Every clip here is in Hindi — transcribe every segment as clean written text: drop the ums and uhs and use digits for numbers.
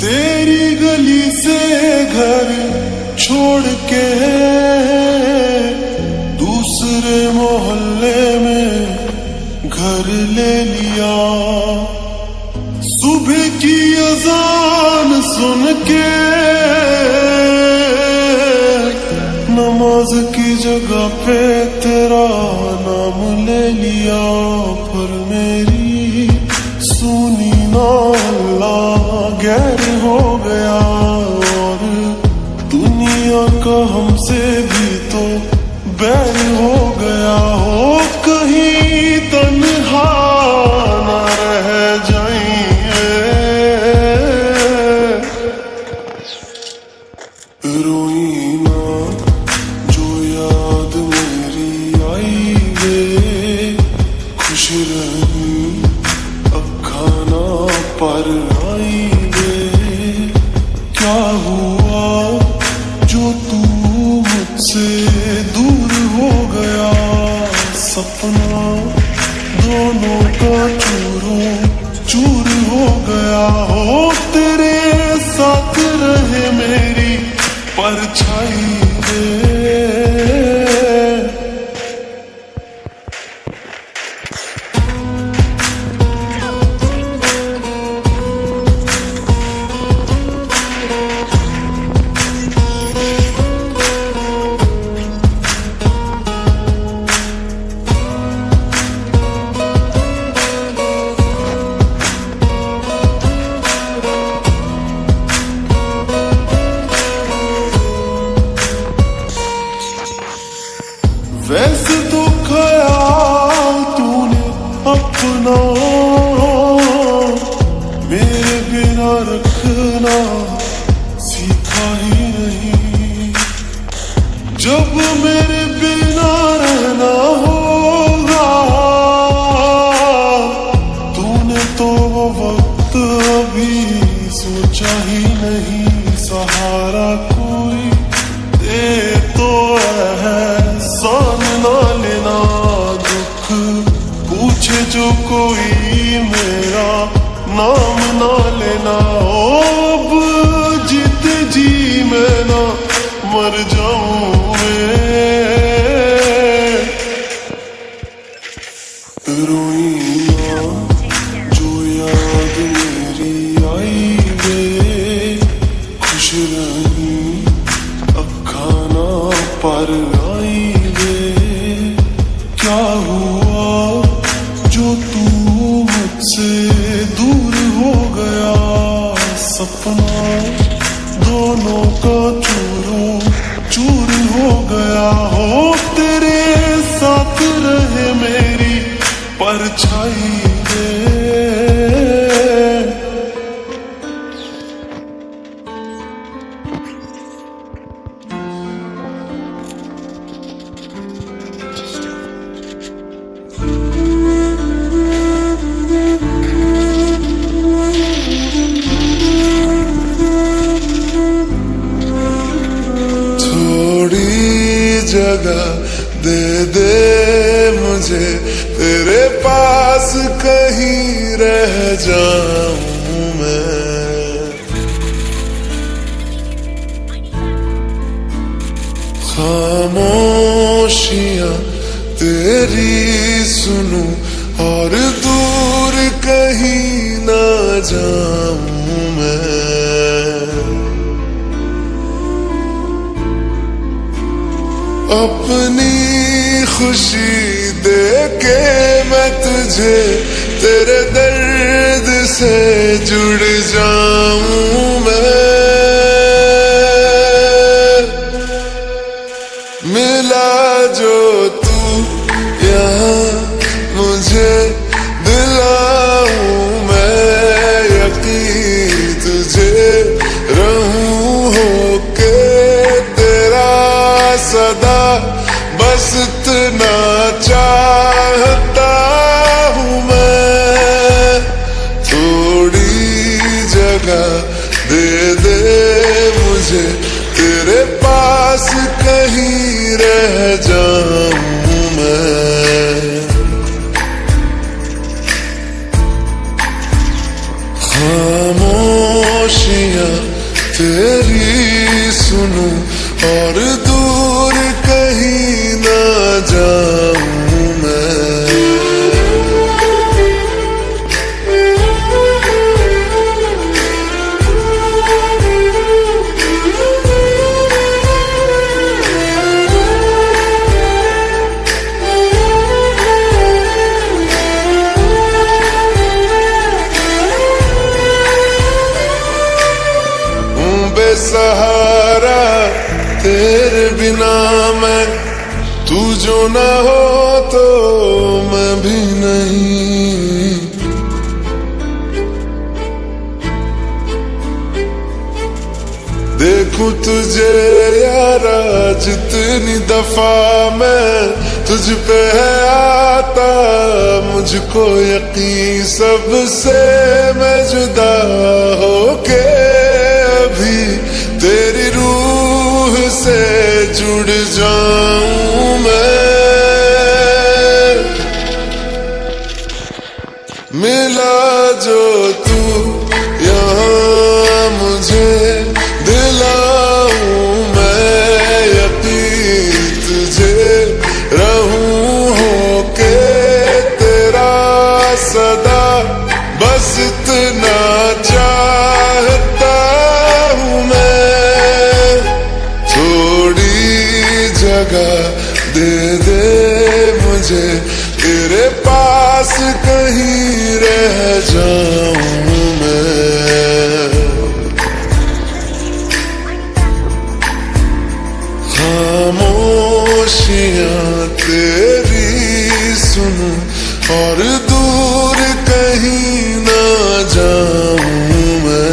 तेरी गली से घर छोड़ के दूसरे मोहल्ले में घर ले लिया। सुबह की अजान सुन के नमाज की जगह पे तेरा नाम ले लिया। पर मेरी सुनी ना अल्लाह गैर हो गया, और दुनिया का हमसे भी तो बैर हो गया। हो कहीं तन्हा न रह जाइए, रोई ना जो याद मेरी आई वे, खुश रही अखा ना पर आई वे। क्या हुआ जो तू मुझसे दूर हो गया, सपना दोनों का चूरों चूर हो गया। हो तेरे साथ रहे मेरी परछाई रे। वैसे तो ख्याल तूने अपना मेरे बिना रखना सीखा ही नहीं। जब मेरे बिना रहना होगा, तूने तो वो वक्त अभी सोचा ही नहीं। सहारा कोई दे तो एहसान ना लेना, दुख पूछे जो कोई मेरा नाम ना लेना। अब जीते जी मैं ना मर जाऊं मैं, रोई ना जो याद मेरी आई वे, खुश रही अखा ना पर आई वे। क्या हुआ जो तू मुझसे दूर हो गया, सपना दोनों का चूरों चूर हो गया। हो तेरे साथ रहे मेरी परछाई रे। जगह दे दे मुझे तेरे पास, कहीं रह जाऊं मैं। खामोशियां तेरी सुनूं और दूर कहीं ना जाऊं मैं। अपनी खुशी दे के मैं तुझे तेरे दर्द से जुड़ जाऊं मैं। मिला जो तू यहाँ मुझे दिलाऊं मैं यकीन तुझे रहूं होके तेरा सदा, बस इतना चाहता हूँ मैं। थोड़ी जगह दे दे मुझे तेरे पास, कहीं रह जाऊं मैं। खामोशियां तेरी सुनूं और दूर कहीं ना जाऊं मैं। बेसहारा तेरे बिना मैं, तू जो ना हो तो मैं भी नहीं। देखूं तुझे यारा जितनी दफा मैं तुझ पे है आता, मुझको यकीन सबसे मैं जुदा होके अभी तेरी रूह से जुड़ जाऊं मैं। मिला जो तू यहाँ मुझे दिलाऊं मैं यकीन तुझे रहूं होके तेरा सदा, बस इतना चाहता हूँ मैं। थोड़ी जगह दे दे मुझे तेरे पास, कहीं रह जाऊं मैं। खामोशियां तेरी सुनूं और दूर कहीं ना जाऊं मैं।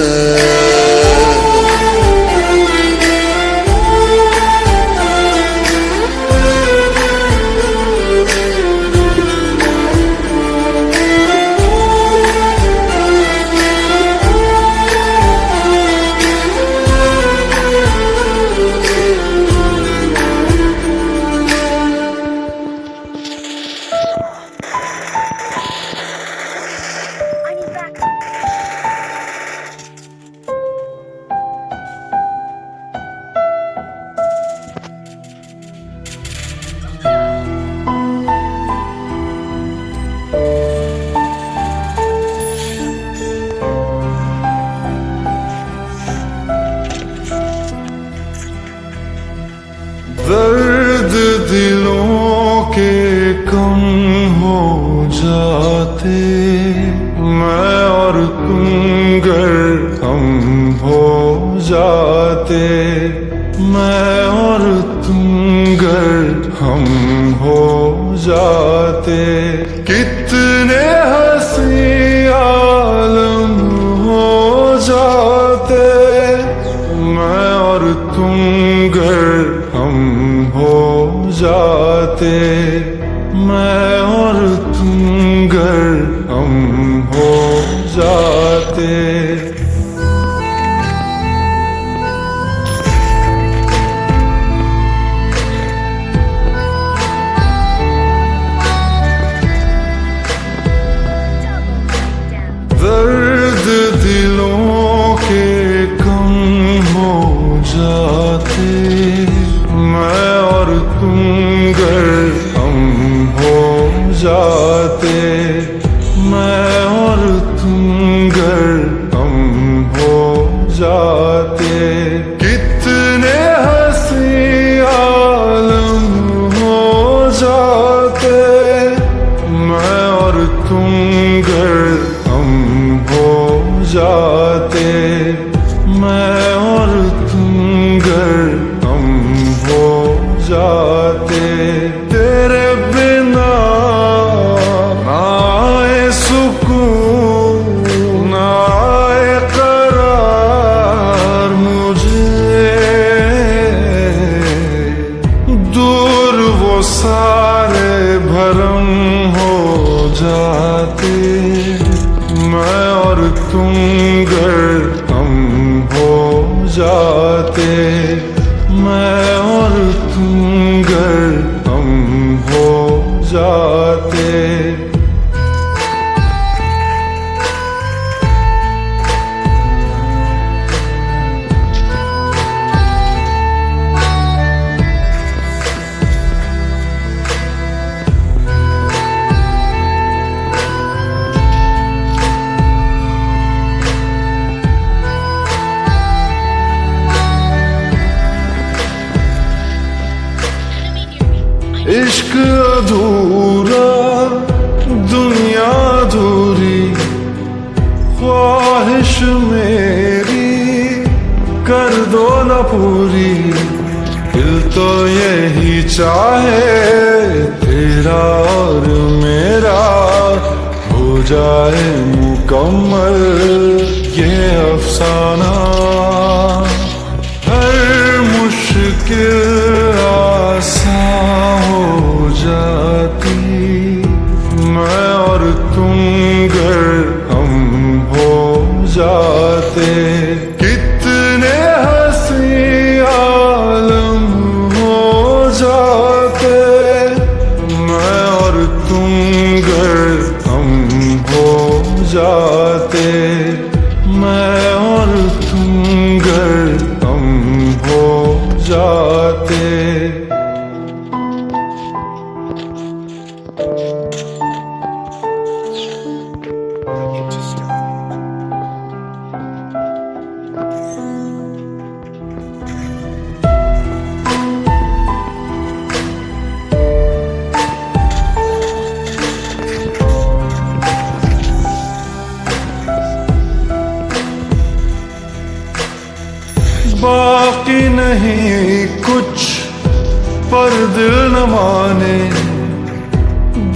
दर्द दिलों के कम हो जाते, मैं और तुम गर हम हो जाते, मैं और तुम गर हम हो जाते। कितने हंसी आलम हो जाते, मैं और तुम गर हम हो जाते, मैं और तुम गर हम हो जाते। दर्द दिलों के कम हो जाते, मैं और तुम गर हम हो जाते, मैं और तुम गर हम हो जाते। कितने हंसी आलम हो जाते, मैं और तुम गर हम हो जाते, मैं और तुम गर हम हो जाते। तेरे बिना ना आए सुकून ना आए करार मुझे, दूर वो सारे भरम हो जाते, मैं और तुम गर हम हो जाते, मैं और तुम गर हम हो जाते। न पूरी, दिल तो यही चाहे तेरा और मेरा हो जाए मुकम्मल ये अफसाना। हर मुश्किल आसान हो जाती, मैं और तुम गर हम हो जाते। कितने हंसी आलम हो जाते, मैं और तुम गर हम हो जाते। मैं और तुम गर हम हो जाते। बाकी नहीं कुछ पर दिल न माने,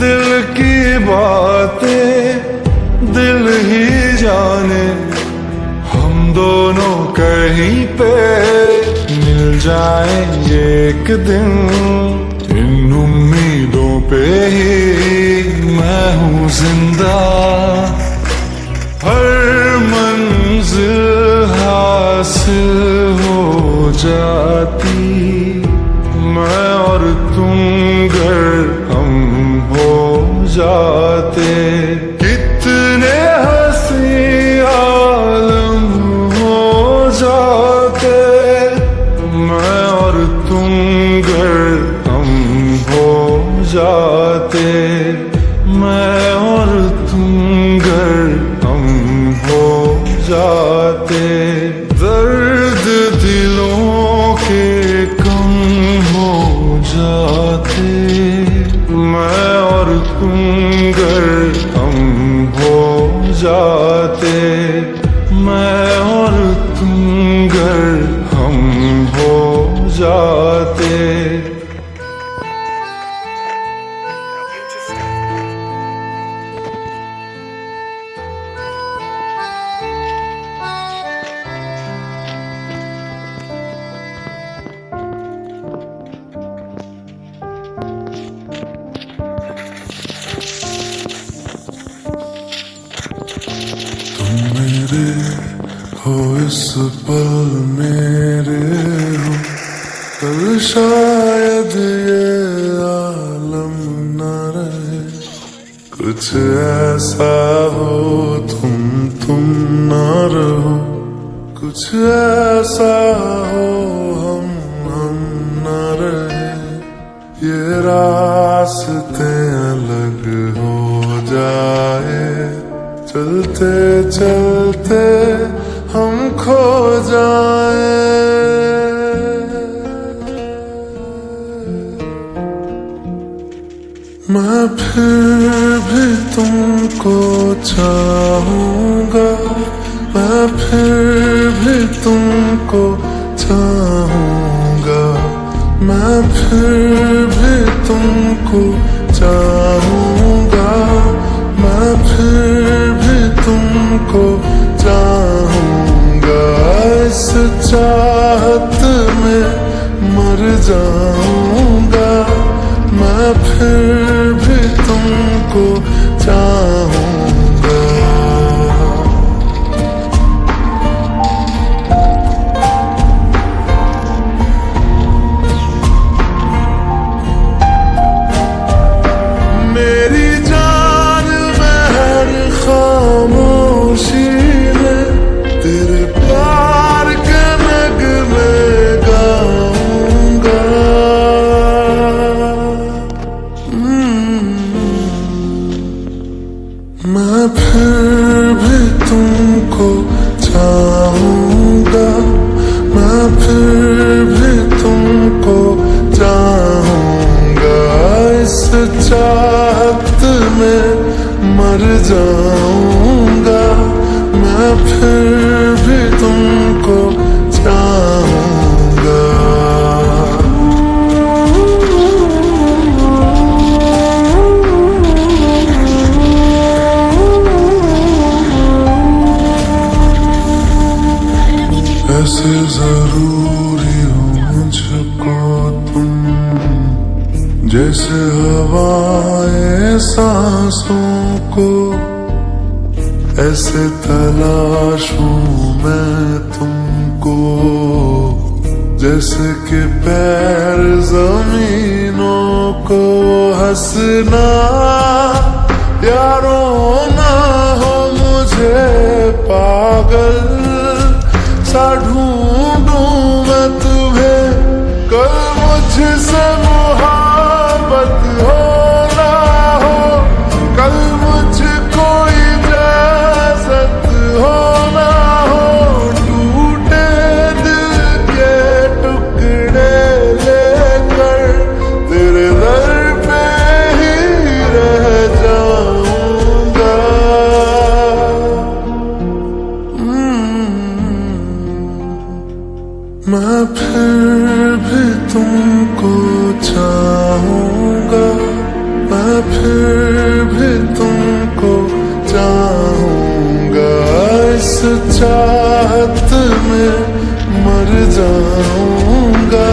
दिल की बातें दिल ही जाने। हम दोनों कहीं पे मिल जाएंगे एक दिन, इन उम्मीदों पे ही मैं हूँ जिंदा। हर मंजिल हासिल हो जाती, मैं और तुम गर हम हो जाते। कितने हंसी आलम हो जाते, मैं और तुम गर हम हो जाते। मैं और तुम गर हम हो जाते। दर्द दिलों के कम हो जाते, मैं और तुम गर हम हो जाते। मैं और तुम गर हम हो जाते। मेरे हो इस पल मेरे हो, कल शायद ये आलम न रहे। कुछ ऐसा हो तुम न रहो, कुछ ऐसा हो हम न रहे। ये रास्ते अलग हो जाए, चलते चलते हम खो जाए। मैं फिर भी तुमको चाहूंगा, मैं फिर भी तुमको चाहूंगा। मैं फिर भी तुमको चाहूंगा, मैं फिर भी तुमको चाहूंगा। इस चाहत में मर जाऊंगा, मैं फिर भी तुमको चाहूंगा। मेरी जान में हर खामोशी में तेरे प्यार के नगमे गाऊंगा। मैं फिर भी तुमको चाहूंगा, मैं फिर भी तुमको चाहूंगा। इस चाहत में मर जाऊंगा, मैं फिर भी तुमको चाहूंगा। जैसे जरूरी हो मुझको तुम, जैसे हवाएं सांसों को, ऐसे तलाशूं मैं तुमको। जैसे कि पैर जमीनों को, हंसना यारो ना हो मुझे पागल सा ढूंढूं मैं तुम्हें। कल मुझसे मोहब्बत हो ना हो, कल मुझको इजाजत हो ना हो, टूटे दिल के टुकड़े लेकर तेरे दर पे ही रह जाऊंगा। मैं फिर भी तुमको चाहूंगा, मैं फिर भी तुमको चाहूंगा। इस चाहत में मर जाऊंगा,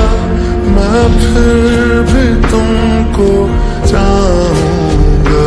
मैं फिर भी तुमको चाहूंगा।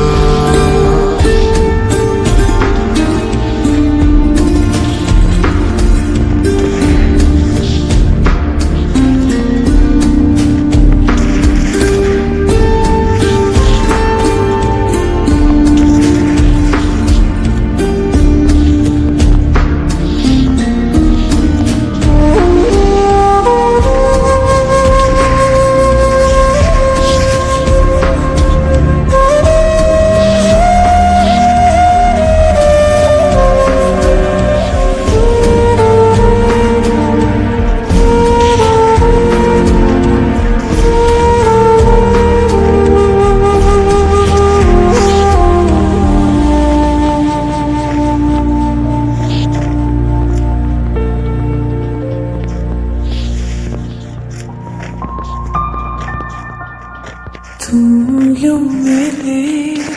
तुम यूं मिले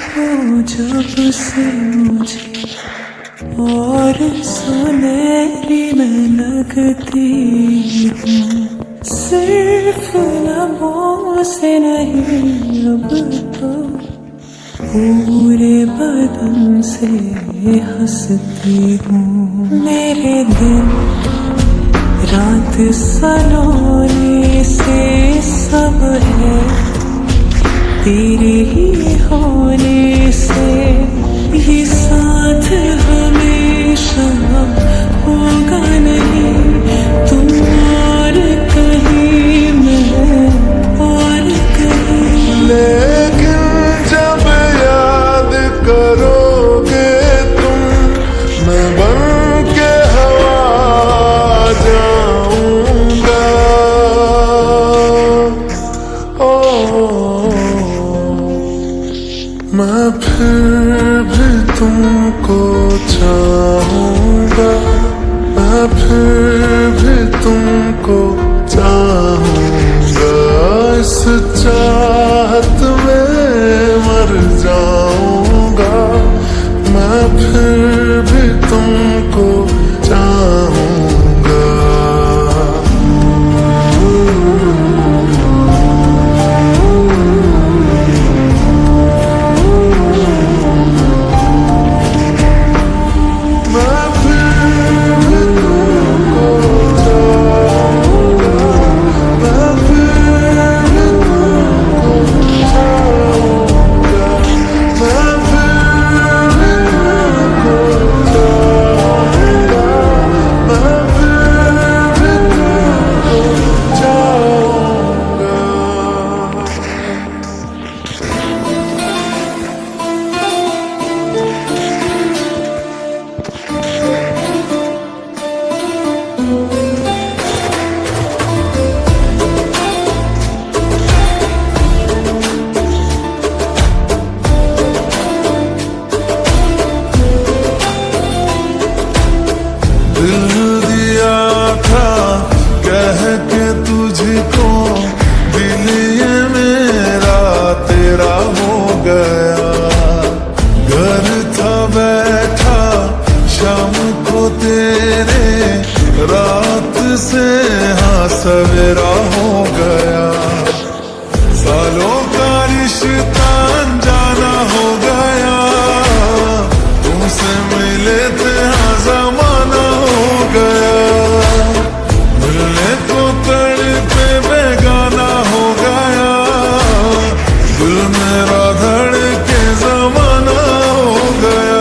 हो जब से मुझे, और सुनहरी मैं लगती हूँ। सिर्फ लबों से नहीं अब तो पूरे बदन से हंसती हूँ। मेरे दिन रात सलोने से सब है तेरे ही होने से। ये साथ हमेशा होगा नहीं, तुम और कहीं मैं और कहीं। लेकिन जब याद करोगे तुम, मैं बन के हवा जाऊंगा। मैं फिर भी तुमको चाहूंगा, मैं फिर भी तुमको चाहूंगा। इस चाहत में मर जाऊंगा, मैं फिर भी तुमको चाहूंगा। रात से हाँ सवेरा हो गया, सालों का रिश्ता अनजाना हो गया, तुमसे मिले थे हाँ जमाना हो गया, मिलने को तड़पे बेगाना हो गया, दिल मेरा धड़के जमाना हो गया।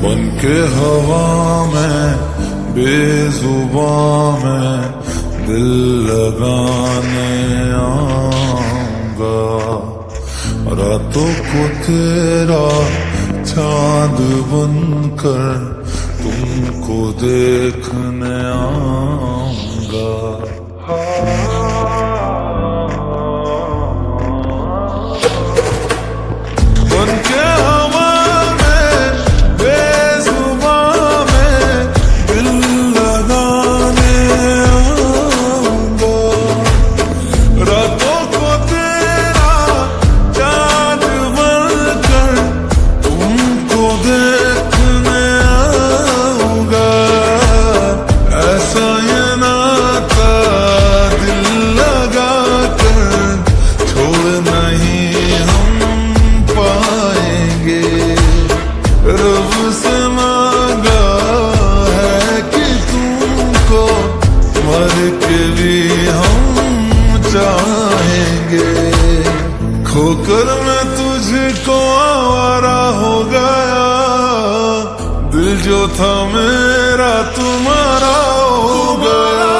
बन के हवा में बेजुबां में दिल लगाने आऊंगा, रातों को तेरा चांद बनकर तुमको देखने आऊंगा। बन के खोकर मैं तुझको आवारा हो गया, दिल जो था मेरा तुम्हारा हो गया।